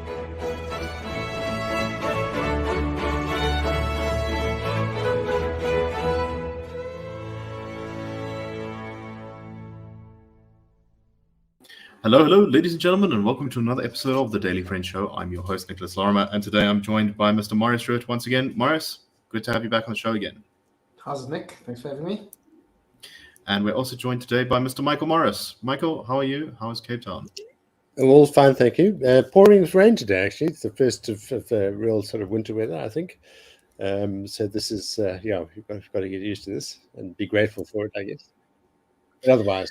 Hello, ladies and gentlemen, and welcome to another episode of the Daily Friend Show. I'm your host, Nicholas Lorimer, and today I'm joined by Mr. Morris Ruitt once again. Morris, good to have you back on the show again. How's it, Nick? Thanks for having me. And we're also joined today by Mr. Michael Morris. Michael, how are you? How is Cape Town? All fine, thank you. Pouring rain today, actually. It's the first of real sort of winter weather, I think. So this is, you've got to get used to this and be grateful for it, I guess. But otherwise,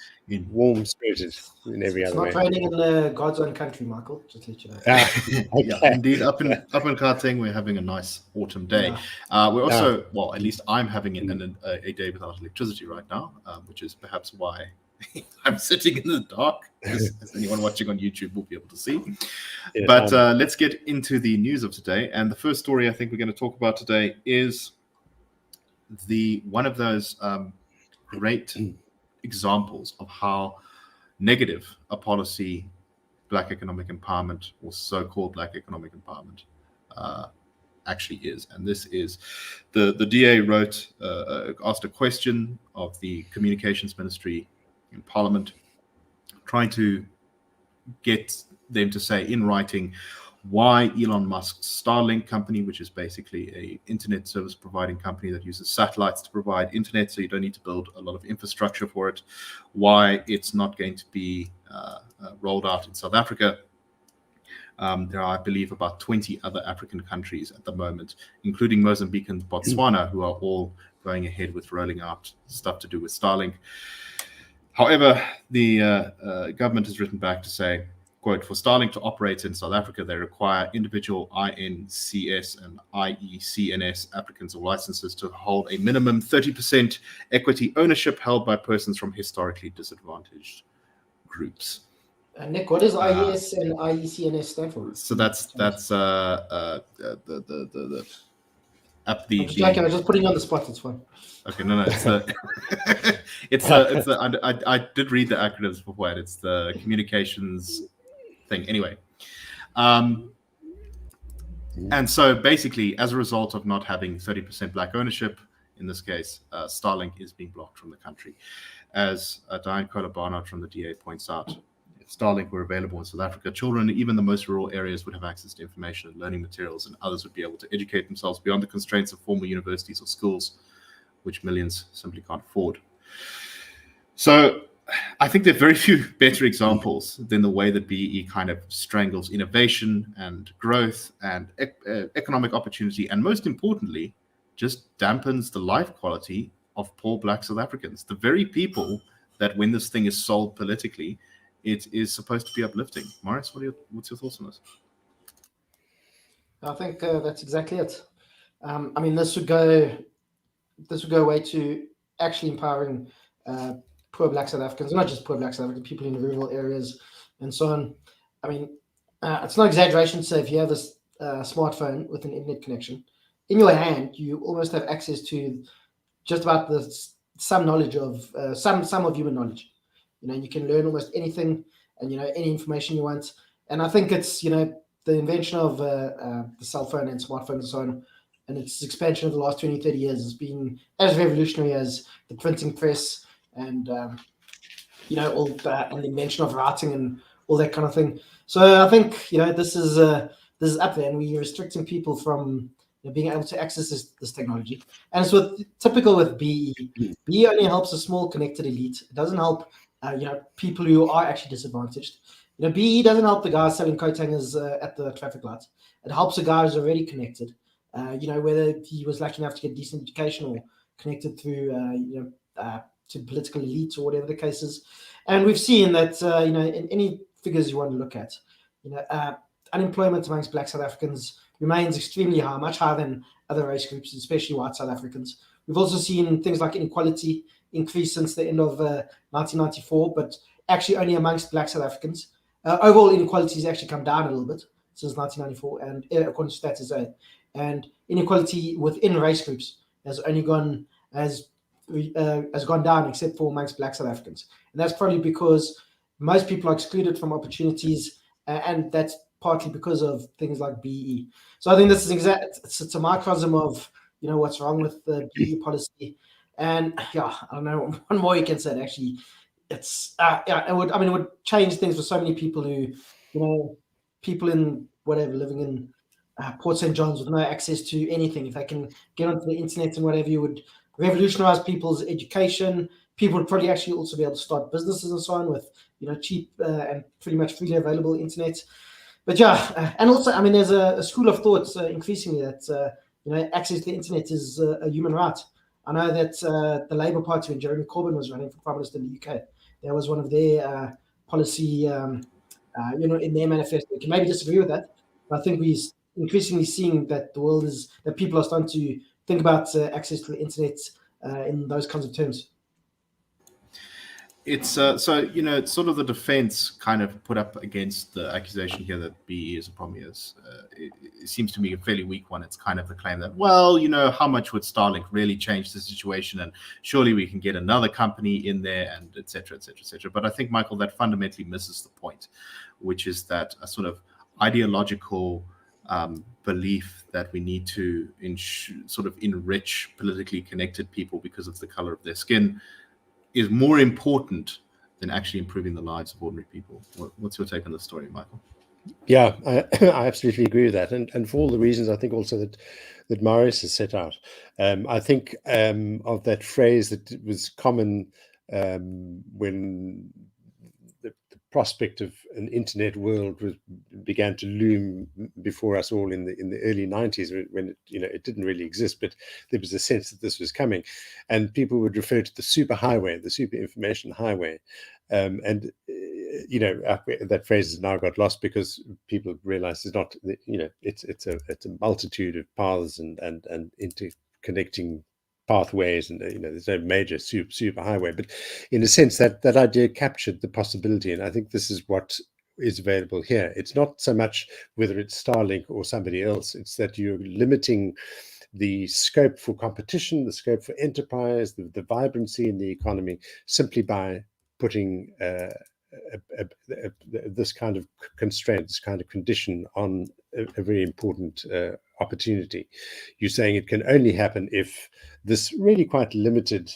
warm-spirited in every other way. It's not raining in God's own country, Michael, just to let you know. Okay. Yeah, indeed, up in Gauteng, we're having a nice autumn day. Yeah. We're also, well, at least I'm having a day without electricity right now, which is perhaps why I'm sitting in the dark, as anyone watching on YouTube will be able to see. Yeah, but let's get into the news of today. And the first story I think we're going to talk about today is one of those great examples of how negative a policy Black economic empowerment, or so-called Black economic empowerment, actually is. And this is the DA asked a question of the Communications Ministry in Parliament, trying to get them to say in writing why Elon Musk's Starlink company, which is basically a internet service providing company that uses satellites to provide internet, so you don't need to build a lot of infrastructure for it, why it's not going to be rolled out in South Africa. There are, I believe, about 20 other African countries at the moment, including Mozambique and Botswana, who are all going ahead with rolling out stuff to do with Starlink. However, the government has written back to say, quote, for Starlink to operate in South Africa, they require individual INCS and IECNS applicants or licenses to hold a minimum 30% equity ownership held by persons from historically disadvantaged groups. Nick, what does IES and IECNS stand for? So that's I'm just putting you on the spot. It's fine. Okay, no, it's I did read the acronyms before. It's the communications thing. Anyway, and so basically, as a result of not having 30% Black ownership, in this case, Starlink is being blocked from the country. As Diane Barnard from the DA points out, if Starlink were available in South Africa, children, even the most rural areas, would have access to information and learning materials, and others would be able to educate themselves beyond the constraints of formal universities or schools, which millions simply can't afford. So I think there are very few better examples than the way that BEE kind of strangles innovation and growth and economic opportunity, and most importantly, just dampens the life quality of poor Black South Africans, the very people that when this thing is sold politically, it is supposed to be uplifting. Morris, what's your thoughts on this? I think that's exactly it. I mean, this would go away to actually empowering poor Black South Africans, not just poor Black South Africans, people in rural areas and so on. I mean, it's no exaggeration to say if you have a smartphone with an internet connection in your hand, you almost have access to just about some knowledge of some of human knowledge. You know, you can learn almost anything and, any information you want. And I think it's, the invention of the cell phone and smartphones and so on, and its expansion over the last 20, 30 years has been as revolutionary as the printing press and, all and the invention of writing and all that kind of thing. So I think, this is up there, and we're restricting people from being able to access this technology. And it's typical with BE. BE only helps a small connected elite. It doesn't help, people who are actually disadvantaged. BE doesn't help the guy selling coat hangers at the traffic lights. It helps a guy who's already connected, whether he was lucky enough to get decent education or connected through, to political elites or whatever the case is. And we've seen that, in any figures you want to look at, unemployment amongst Black South Africans remains extremely high, much higher than other race groups, especially white South Africans. We've also seen things like inequality increase since the end of 1994, but actually only amongst Black South Africans. Overall inequality has actually come down a little bit since 1994, and according to Stats SA. And inequality within race groups has gone down, except for amongst Black South Africans. And that's probably because most people are excluded from opportunities, and that's partly because of things like BE. So I think this is it's a microcosm of what's wrong with the BE policy. And yeah, I don't know one more you can say. Actually, it's it would change things for so many people who people in whatever living in Port St. John's with no access to anything. If they can get onto the internet and whatever, you would revolutionize people's education. People would probably actually also be able to start businesses and so on with cheap and pretty much freely available internet. But yeah, and also I mean there's a school of thought increasingly that access to the internet is a human right. I know that the Labour Party, when Jeremy Corbyn was running for Prime Minister in the UK, that was one of their policy in their manifesto. We can maybe disagree with that, but I think we're increasingly seeing that that people are starting to think about access to the internet in those kinds of terms. It's so it's sort of the defense kind of put up against the accusation here that BE is a problem. It seems to me a fairly weak one. It's kind of the claim that, well, how much would Starlink really change the situation, and surely we can get another company in there, and et cetera, et cetera, et cetera. But I think, Michael, that fundamentally misses the point, which is that a sort of ideological belief that we need to sort of enrich politically connected people because of the color of their skin is more important than actually improving the lives of ordinary people. What's your take on the story, Michael? Yeah, I absolutely agree with that, and for all the reasons I think also that Marius has set out. I think of that phrase that was common when the prospect of an internet world began to loom before us all in the early 90s, when it didn't really exist, but there was a sense that this was coming, and people would refer to the super highway, the super information highway, and that phrase has now got lost because people realize it's not, it's a multitude of paths and interconnecting pathways, and there's no major super highway, but in a sense that idea captured the possibility, and I think this is what is available here. It's not so much whether it's Starlink or somebody else, it's that you're limiting the scope for competition, the scope for enterprise, the vibrancy in the economy, simply by putting this kind of constraint, this kind of condition on a very important opportunity. You're saying it can only happen if this really quite limited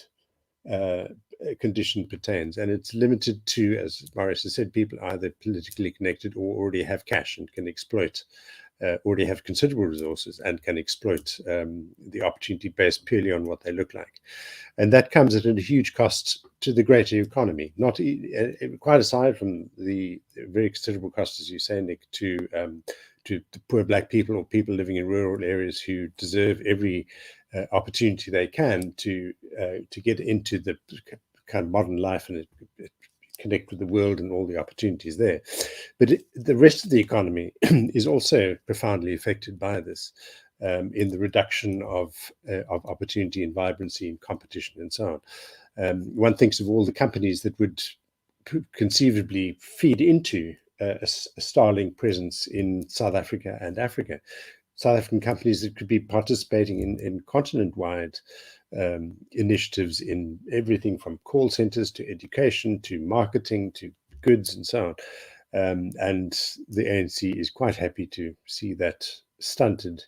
condition pertains, and it's limited to, as Marius has said, people either politically connected or already have cash and can exploit, already have considerable resources and can exploit the opportunity based purely on what they look like. And that comes at a huge cost to the greater economy, not quite aside from the very considerable cost, as you say, Nick, to poor black people or people living in rural areas who deserve every opportunity they can to get into the kind of modern life and connect with the world and all the opportunities there. But the rest of the economy is also profoundly affected by this, in the reduction of opportunity and vibrancy and competition and so on. One thinks of all the companies that would conceivably feed into a Starlink presence in South Africa and Africa. South African companies that could be participating in continent-wide initiatives in everything from call centers to education to marketing to goods and so on. And the ANC is quite happy to see that stunted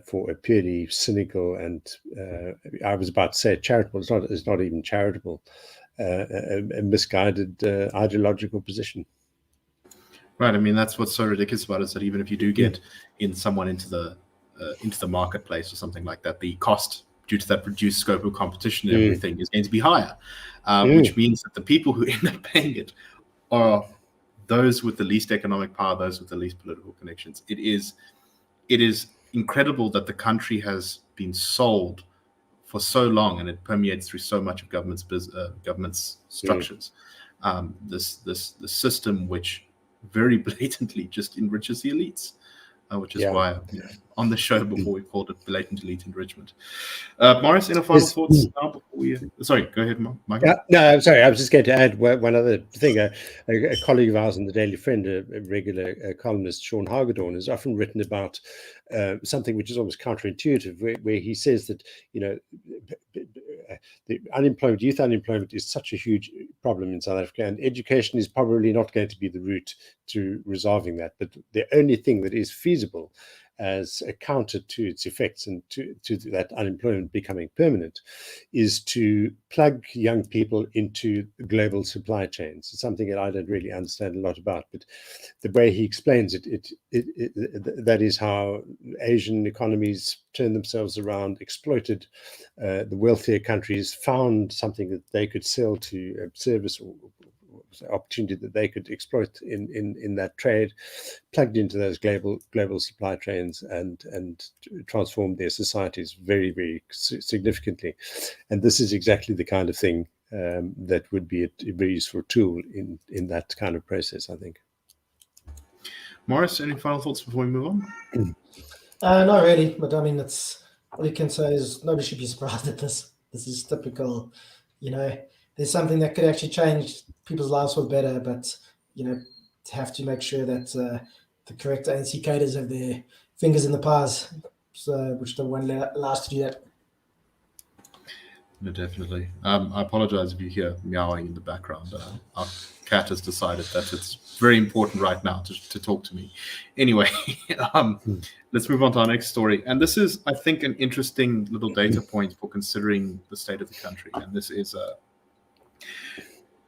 for a purely cynical and I was about to say charitable. It's not even charitable. A misguided ideological position. Right. I mean, that's what's so ridiculous about it, is that even if you do get someone into the marketplace or something like that, the cost due to that reduced scope of competition and everything is going to be higher, which means that the people who end up paying it are those with the least economic power, those with the least political connections. It is incredible that the country has been sold for so long, and it permeates through so much of government's structures. This system which very blatantly just enriches the elites, which is why on the show before we called it blatant elite enrichment. Marius, any final thoughts now before we? Sorry, go ahead, Michael. No, I'm sorry. I was just going to add one other thing. A colleague of ours in the Daily Friend, a regular columnist, Sean Hagedorn, has often written about something which is almost counterintuitive, where he says that the unemployment, youth unemployment, is such a huge problem in South Africa, and education is probably not going to be the route to resolving that. But the only thing that is feasible as a counter to its effects and to that unemployment becoming permanent is to plug young people into global supply chains. It's something that I don't really understand a lot about, but the way he explains it, that is how Asian economies turned themselves around, exploited the wealthier countries, found something that they could sell to a service or opportunity that they could exploit in that trade, plugged into those global supply chains and transformed their societies very, very significantly. And this is exactly the kind of thing that would be a very useful tool in that kind of process, I think. Morris, any final thoughts before we move on? Not really, but I mean, it's all you can say is nobody should be surprised at this. This is typical, there's something that could actually change people's lives for the better, but have to make sure that the correct ANC cadres have their fingers in the pies, which don't want to allow us to do that. No, definitely. I apologize if you hear meowing in the background. Our cat has decided that it's very important right now to talk to me. Anyway, let's move on to our next story. And this is, I think, an interesting little data point for considering the state of the country. And this is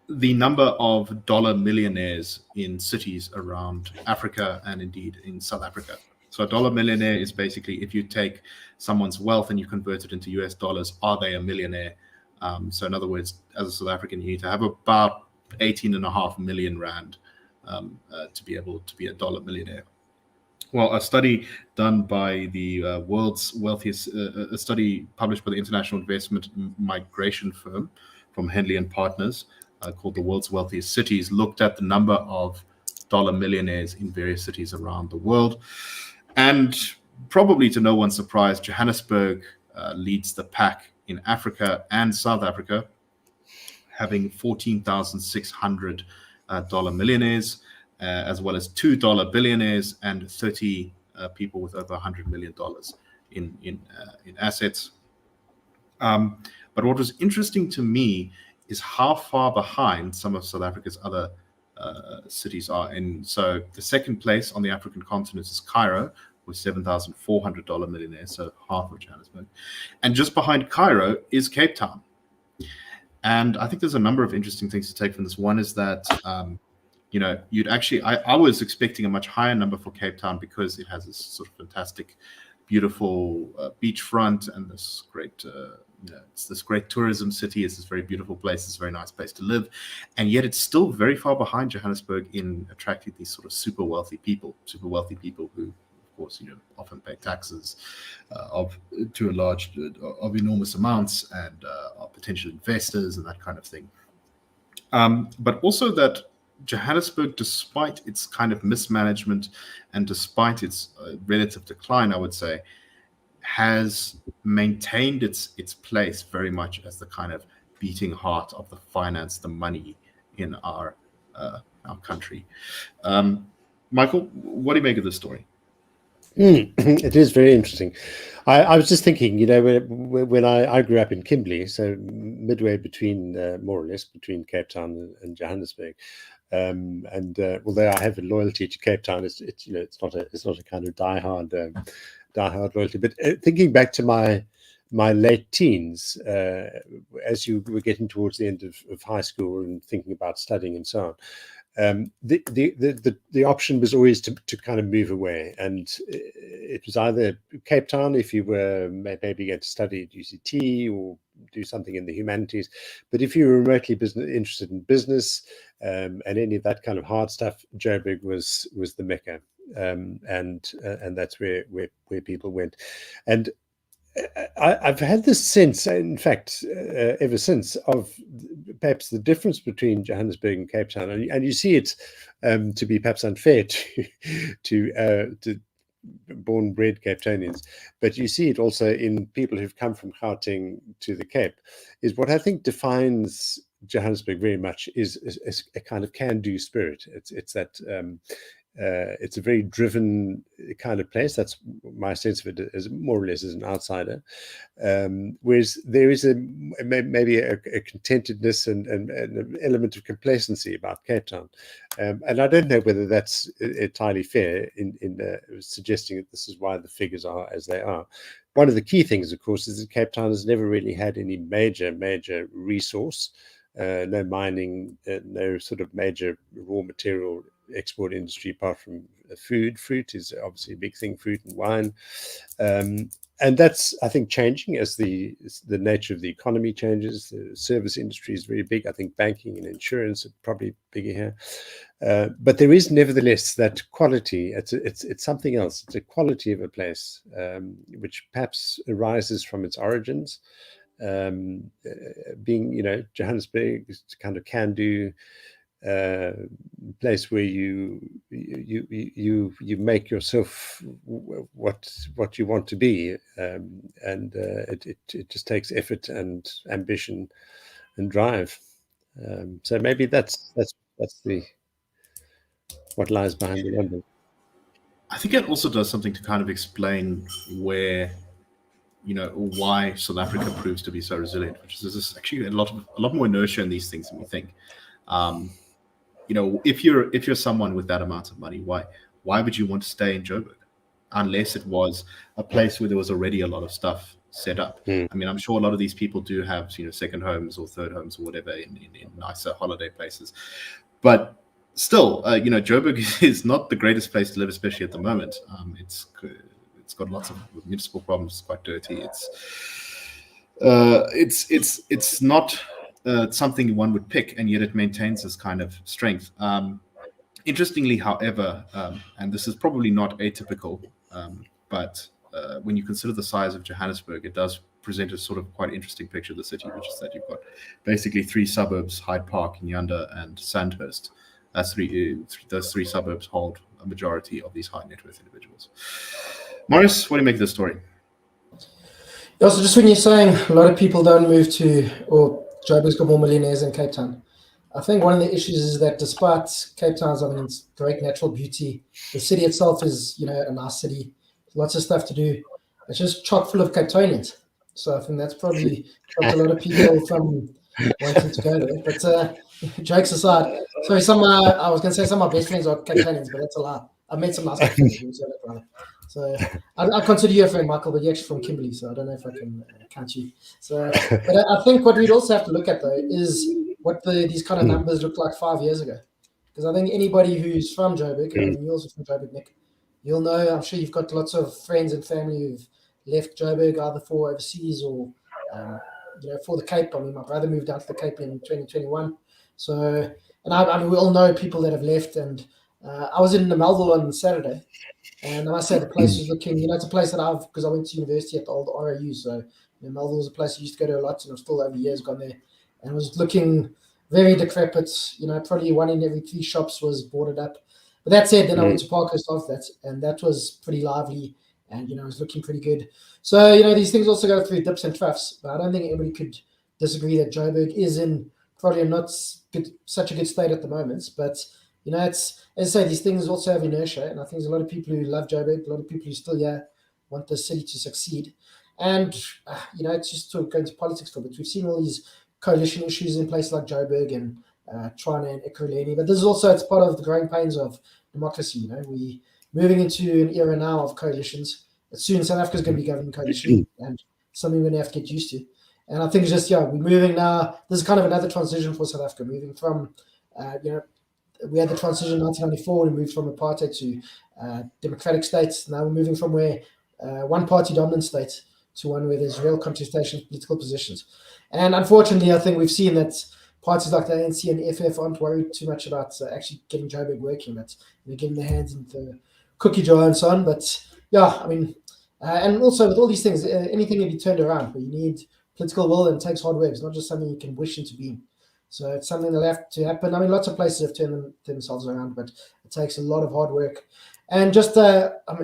the number of dollar millionaires in cities around Africa and indeed in South Africa. So a dollar millionaire is basically if you take someone's wealth and you convert it into US dollars, are they a millionaire? So in other words, as a South African, you need to have about 18.5 million rand to be able to be a dollar millionaire. Well, a study done by the world's wealthiest, a study published by the international investment migration firm from Henley and Partners called The World's Wealthiest Cities, looked at the number of dollar millionaires in various cities around the world. And probably to no one's surprise, Johannesburg leads the pack in Africa and South Africa, having 14,600 dollar millionaires, as well as $2 billionaires and 30 people with over $100 million in assets. But what was interesting to me is how far behind some of South Africa's other cities are. And so the second place on the African continent is Cairo, with $7,400 millionaires, so half of Johannesburg. And just behind Cairo is Cape Town. And I think there's a number of interesting things to take from this. One is that, you'd actually, I was expecting a much higher number for Cape Town because it has this sort of fantastic, beautiful beachfront and this great, it's this great tourism city. It's this very beautiful place. It's a very nice place to live. And yet it's still very far behind Johannesburg in attracting these sort of super wealthy people who, of course, often pay taxes of enormous amounts and are potential investors and that kind of thing. But also that Johannesburg, despite its kind of mismanagement and despite its relative decline, I would say, has maintained its place very much as the kind of beating heart of the finance, the money in our country. Michael, what do you make of this story? It is very interesting. I was just thinking, when I grew up in Kimberley, so midway between, more or less, between Cape Town and Johannesburg, and although I have a loyalty to Cape Town, it's not a kind of diehard loyalty. But thinking back to my late teens, as you were getting towards the end of high school and thinking about studying and so on. The option was always to kind of move away, and it was either Cape Town if you were maybe going to study at UCT or do something in the humanities, but if you were remotely interested in business and any of that kind of hard stuff, Joburg was the mecca, and that's where people went. And I've had this sense, in fact, ever since, of perhaps the difference between Johannesburg and Cape Town, and you see it to be perhaps unfair to born bred Cape Townians, but you see it also in people who've come from Gauteng to the Cape. Is what I think defines Johannesburg very much is a kind of can-do spirit. It's that It's a very driven kind of place. That's my sense of it, as more or less as an outsider. Whereas there is maybe a contentedness and an element of complacency about Cape Town. And I don't know whether that's entirely fair in suggesting that this is why the figures are as they are. One of the key things, of course, is that Cape Town has never really had any major resource, no mining, no sort of major raw material export industry apart from food. Fruit is obviously a big thing, fruit and wine. And that's, I think, changing as the nature of the economy changes. The service industry is very big. I think banking and insurance are probably bigger here. But there is nevertheless that quality. It's something else. It's a quality of a place, which perhaps arises from its origins. Being, Johannesburg is kind of can-do place where you make yourself what you want to be, and it just takes effort and ambition and drive. So maybe that's the what lies behind the number. I think it also does something to kind of explain where, why South Africa proves to be so resilient, which is there's actually a lot more inertia in these things than we think. If you're someone with that amount of money, why would you want to stay in Joburg unless it was a place where there was already a lot of stuff set up? I mean, I'm sure a lot of these people do have second homes or third homes or whatever in nicer holiday places, but still, Joburg is not the greatest place to live, especially at the moment. It's got lots of municipal problems. It's quite dirty. It's not something one would pick, and yet it maintains this kind of strength. Interestingly, however, and this is probably not atypical, but when you consider the size of Johannesburg, it does present a sort of quite interesting picture of the city, which is that you've got basically three suburbs: Hyde Park, Nyanda, and Sandhurst. Those three suburbs hold a majority of these high net worth individuals. Morris, what do you make of this story? Yeah, so just when you're saying a lot of people don't move to, or Joburg's got more millionaires than Cape Town, I think one of the issues is that despite Cape Town's, its great natural beauty, the city itself is, a nice city, lots of stuff to do. It's just chock full of Cape Townians. So I think that's probably stopped a lot of people from wanting to go there. But jokes aside, sorry, I was going to say some of my best friends are Cape Townians, but that's a lie. I've met some nice Cape Townians. So I consider you a friend, Michael, but you're actually from Kimberley, so I don't know if I can count you. So, but I think what we'd also have to look at, though, is what these kind of numbers looked like 5 years ago. Because I think anybody who's from Joburg, and you're also from Joburg, Nick, you'll know, I'm sure you've got lots of friends and family who've left Joburg either for overseas or, for the Cape. I mean, my brother moved out to the Cape in 2021. So, and we all know people that have left. And I was in the Melville on Saturday. And I must say the place was looking, it's a place that because I went to university at the old RAU. So Melville was a place I used to go to a lot, and I've still over years gone there. And it was looking very decrepit. Probably 1 in every 3 shops was boarded up. But that said, then I went to Parkhurst after that, and that was pretty lively, and it was looking pretty good. So these things also go through dips and troughs, but I don't think anybody could disagree that Joburg is in probably not such a good state at the moment. But it's, as I say, these things also have inertia, and I think there's a lot of people who love Joburg, a lot of people who still want the city to succeed. And it's just sort of going to politics for it. We've seen all these coalition issues in places like Joburg and Tshwane and Ekurhuleni, but this is also, it's part of the growing pains of democracy. We're moving into an era now of coalitions. Soon South Africa's going to be governing coalition, and something we're going to have to get used to. And I think it's just, we're moving now. This is kind of another transition for South Africa, moving from, we had the transition in 1994, we moved from apartheid to democratic states. Now we're moving from where one-party dominant states to one where there's real contestation of political positions. And unfortunately, I think we've seen that parties like the ANC and the FF aren't worried too much about actually getting Joburg working, but getting their hands into the cookie jar and so on. But and also with all these things, anything can be turned around, but you need political will, and it takes hard work. It's not just something you can wish into being. So it's something that'll have to happen. Lots of places have turned themselves around, but it takes a lot of hard work. And just,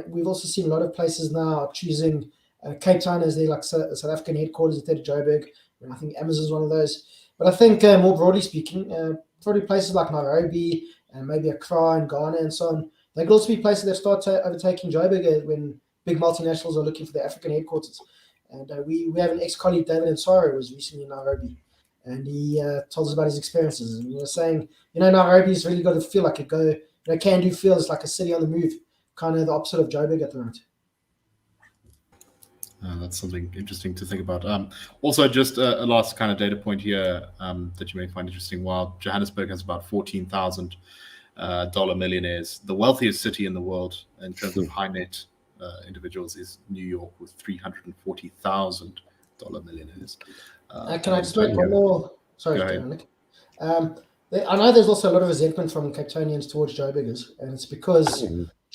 we've also seen a lot of places now choosing Cape Town as their South African headquarters instead of Joburg. I think Amazon is one of those. But I think more broadly speaking, probably places like Nairobi and maybe Accra and Ghana and so on, they could also be places that start overtaking Joburg when big multinationals are looking for their African headquarters. And we have an ex-colleague, David Nsaro, who was recently in Nairobi, and he told us about his experiences. And he was saying, Nairobi's really got to feel like can-do feels like a city on the move, kind of the opposite of Joburg at the moment. That's something interesting to think about. Also, just a last kind of data point here that you may find interesting. While Johannesburg has about 14,000 dollar millionaires, the wealthiest city in the world in terms of high net individuals is New York with 340,000 dollar millionaires. Can I just make one more? Sorry, Nick. I know there's also a lot of resentment from Cape Townians towards Joburgers, and it's because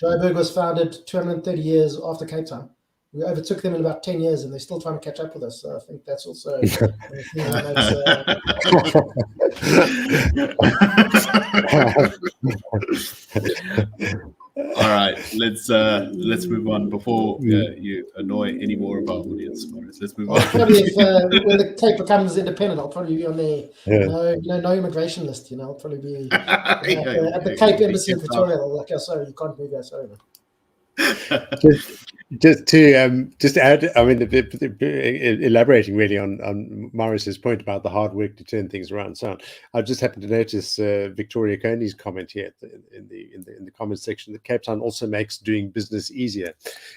Joburg was founded 230 years after Cape Town. We overtook them in about 10 years, and they're still trying to catch up with us. So I think that's also a thing that makes. All right, let's move on before you annoy any more of our audience. Let's move on. Probably if when the Cape becomes independent, I'll probably be on their no immigration list. I'll probably be at the Cape Embassy in Pretoria. Like, sorry, you can't move there. Sorry, man. Just to add, I mean, elaborating really on Morris's point about the hard work to turn things around. So I just happened to notice Victoria Coney's comment here in the comments section that Cape Town also makes doing business easier,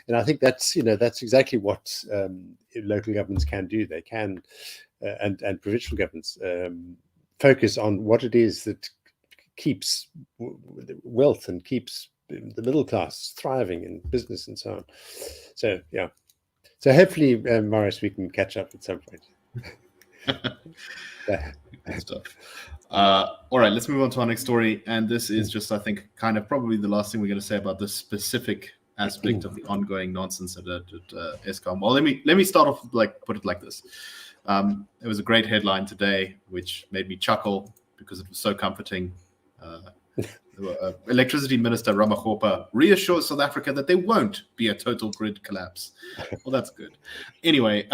and I think that's exactly what local governments can do. They can and provincial governments focus on what it is that keeps wealth and keeps the middle class thriving in business and so on. So hopefully, Morris, we can catch up at some point. Good stuff. All right, let's move on to our next story, and this is just, I think, kind of probably the last thing we're going to say about this specific aspect of the ongoing nonsense at Eskom. Well, let me start off put it like this. There was a great headline today which made me chuckle because it was so comforting. Electricity Minister Ramaphosa reassures South Africa that there won't be a total grid collapse. Well, that's good. Anyway,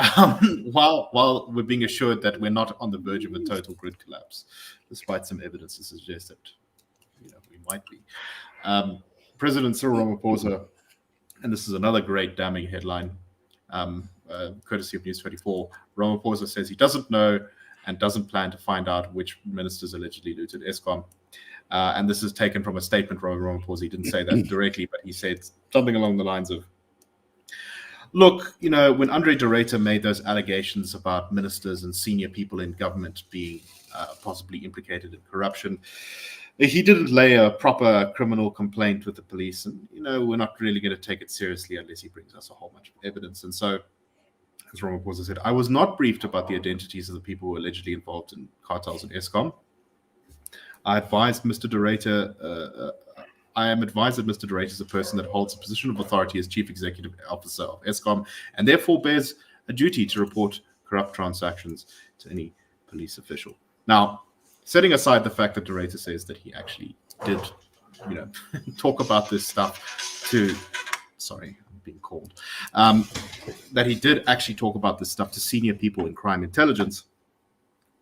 while we're being assured that we're not on the verge of a total grid collapse, despite some evidence to suggest that we might be, President Cyril Ramaphosa, and this is another great damning headline, courtesy of News 24, Ramaphosa says he doesn't know and doesn't plan to find out which ministers allegedly looted Eskom. And this is taken from a statement from Ramaphosa. He didn't say that directly, but he said something along the lines of, look, when Andre de Ruyter made those allegations about ministers and senior people in government being possibly implicated in corruption, he didn't lay a proper criminal complaint with the police. And, we're not really going to take it seriously unless he brings us a whole bunch of evidence. And so, as Ramaphosa said, I was not briefed about the identities of the people who were allegedly involved in cartels in Eskom. I am advised that Mr. de Ruyter is a person that holds a position of authority as Chief Executive Officer of Eskom and therefore bears a duty to report corrupt transactions to any police official. Now, setting aside the fact that de Ruyter says that he actually did, talk about this stuff to, sorry, I'm being called, that he did actually talk about this stuff to senior people in crime intelligence,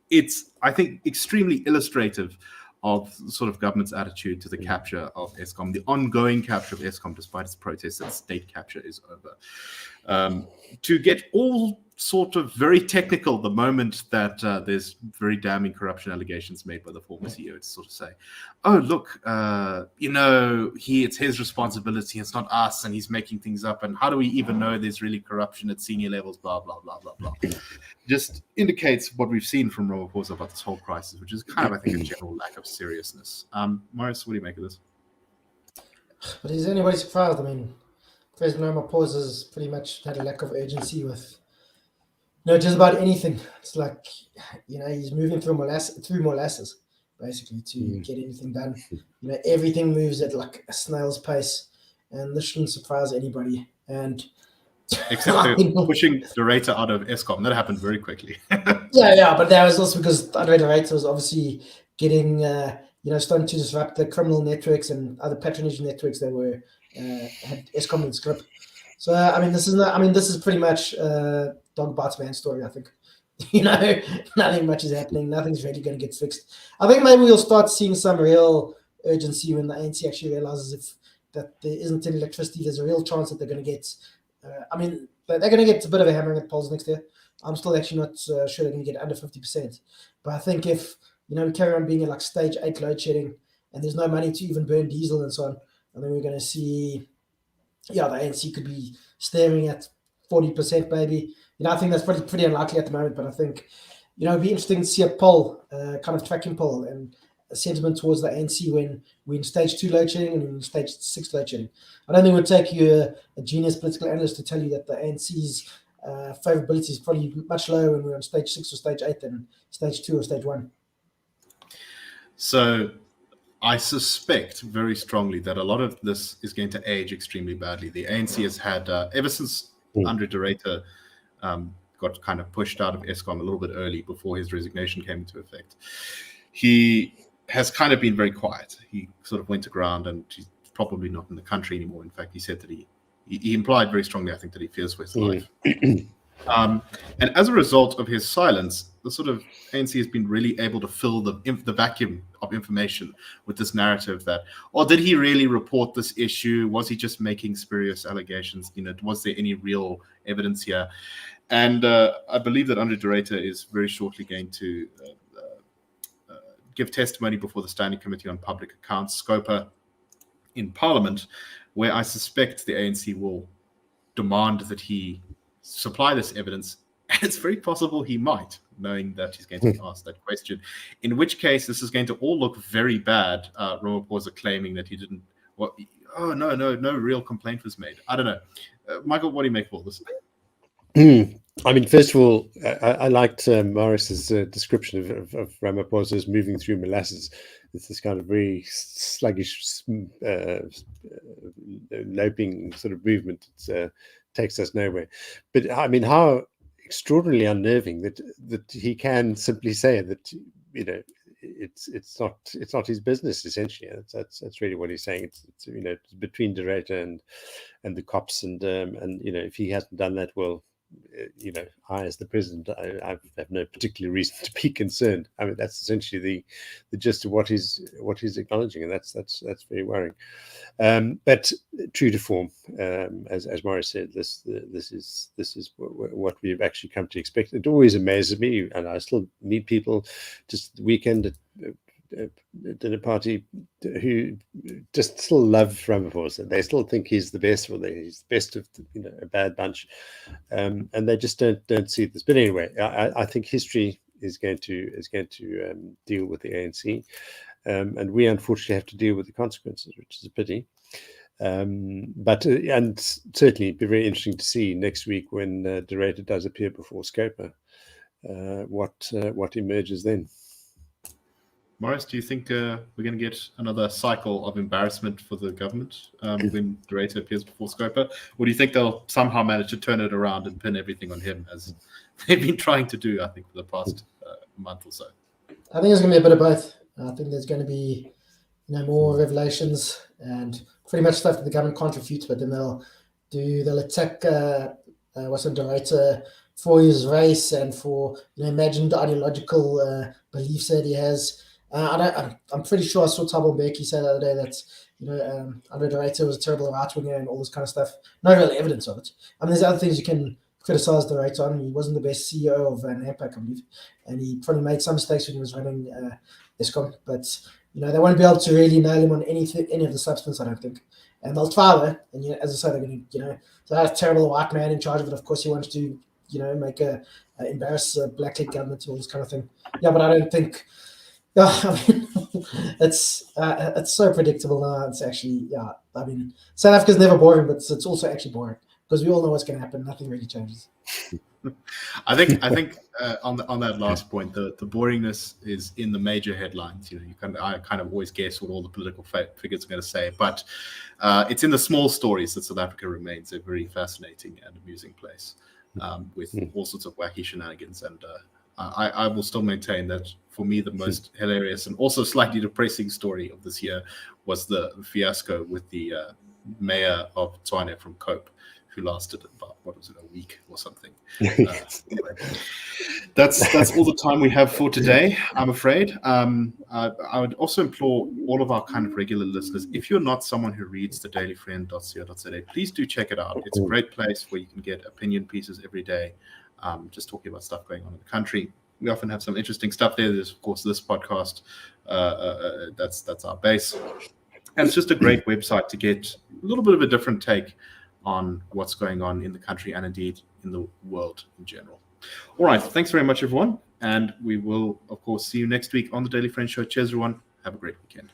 it's, I think, extremely illustrative of sort of government's attitude to the capture of Eskom, the ongoing capture of Eskom, despite its protests that state capture is over. To get all sort of very technical the moment that there's very damning corruption allegations made by the former CEO, to sort of say, oh, look, it's his responsibility, it's not us, and he's making things up, and how do we even know there's really corruption at senior levels, blah, blah, blah, blah, blah. Just indicates what we've seen from Ramaphosa about this whole crisis, which is kind of, I think, a general lack of seriousness. Morris, what do you make of this? But is anybody surprised? I mean, President Ramaphosa's pretty much had a lack of urgency with just about anything. It's like, he's moving through molasses, basically, to get anything done. Everything moves at like a snail's pace, and this shouldn't surprise anybody. And except pushing de Ruyter out of Eskom, that happened very quickly. yeah, but that was also because Andre de Ruyter was obviously getting, starting to disrupt the criminal networks and other patronage networks that were had Eskom in script. So this is pretty much dog bites man story. I think, nothing much is happening. Nothing's really going to get fixed. I think maybe we'll start seeing some real urgency when the ANC actually realizes that there isn't any electricity, there's a real chance that they're going to get. They're going to get a bit of a hammering at polls next year. I'm still actually not sure they're going to get under 50%. But I think if we carry on being in like stage 8 load shedding, and there's no money to even burn diesel and so on, and then we're going to see, the ANC could be staring at 40% maybe. I think that's pretty unlikely at the moment. But I think it'd be interesting to see a poll, kind of tracking poll, and a sentiment towards the ANC when we're in stage 2 load shedding and we're in stage 6 load shedding. I don't think it would take you a genius political analyst to tell you that the ANC's favorability is probably much lower when we're on stage 6 or stage 8 than stage 2 or stage 1. So I suspect very strongly that a lot of this is going to age extremely badly. The ANC has had, ever since Andre de Ruyter got kind of pushed out of Eskom a little bit early before his resignation came into effect, he has kind of been very quiet. He sort of went aground, and he's probably not in the country anymore. In fact, he said that he implied very strongly, I think, that he fears for his life. And as a result of his silence, the sort of ANC has been really able to fill the vacuum of information with this narrative that, did he really report this issue? Was he just making spurious allegations? Was there any real evidence here? And I believe that Andre de Ruyter is very shortly going to give testimony before the Standing Committee on Public Accounts, SCOPA, in Parliament, where I suspect the ANC will demand that he supply this evidence. And it's very possible he might, knowing that he's going to be asked that question. In which case, this is going to all look very bad. Ramaphosa claiming that he didn't. No real complaint was made. I don't know. Michael, what do you make of all this? First of all, I liked Morris's description of Ramaphosa as moving through molasses. It's this kind of very sluggish, loping sort of movement. It takes us nowhere. But how extraordinarily unnerving that he can simply say that it's not his business. Essentially, that's really what he's saying. It's between de Ruyter and the cops, and if he hasn't done that, well, I as the president, I have no particular reason to be concerned. That's essentially the gist of what he's acknowledging, and that's very worrying. But true to form, as Morris said, this is what we've actually come to expect. It always amazes me, and I still meet people just the weekend at dinner party who just still love Ramaphosa. They still think he's the best, or he's the best of a bad bunch, and they just don't see this. But anyway, I think history is going to deal with the ANC, and we unfortunately have to deal with the consequences, which is a pity. But certainly it'd be very interesting to see next week when de Ruyter does appear before SCOPA, what emerges then. Morris, do you think we're going to get another cycle of embarrassment for the government when de Ruyter appears before SCOPA? Or do you think they'll somehow manage to turn it around and pin everything on him, as they've been trying to do, I think, for the past month or so? I think it's going to be a bit of both. I think there's going to be more revelations and pretty much stuff that the government can't refute, but then they'll attack de Ruyter for his race and for imagined ideological beliefs that he has. I'm pretty sure I saw Thabo Mbeki say the other day that Andre de Ruyter was a terrible right winger and all this kind of stuff. No real evidence of it. There's other things you can criticize de Ruyter on. He wasn't the best CEO of NAMPAC, I believe, and he probably made some mistakes when he was running Eskom. But they won't be able to really nail him on any of the substance, I don't think. And they'll try though. And as I said, they're going to so that terrible white man in charge of it. Of course, he wants to make embarrass a black-leg government and all this kind of thing. Yeah, but I don't think. It's so predictable now. It's actually South Africa's never boring, but it's also actually boring because we all know what's going to happen. Nothing really changes. I think on that last point, the boringness is in the major headlines. I kind of always guess what all the political figures are going to say, but it's in the small stories that South Africa remains a very fascinating and amusing place with all sorts of wacky shenanigans. And I will still maintain that for me, the most hilarious and also slightly depressing story of this year was the fiasco with the mayor of Tshwane from Cope, who lasted about, what was it, a week or something. Anyway, that's all the time we have for today, I'm afraid. I would also implore all of our kind of regular listeners, if you're not someone who reads the dailyfriend.co.za, please do check it out. It's a great place where you can get opinion pieces every day, just talking about stuff going on in the country. We often have some interesting stuff there. There's, of course, this podcast. That's our base. And it's just a great website to get a little bit of a different take on what's going on in the country and indeed in the world in general. All right. Thanks very much, everyone. And we will, of course, see you next week on the Daily Friend Show. Cheers, everyone. Have a great weekend.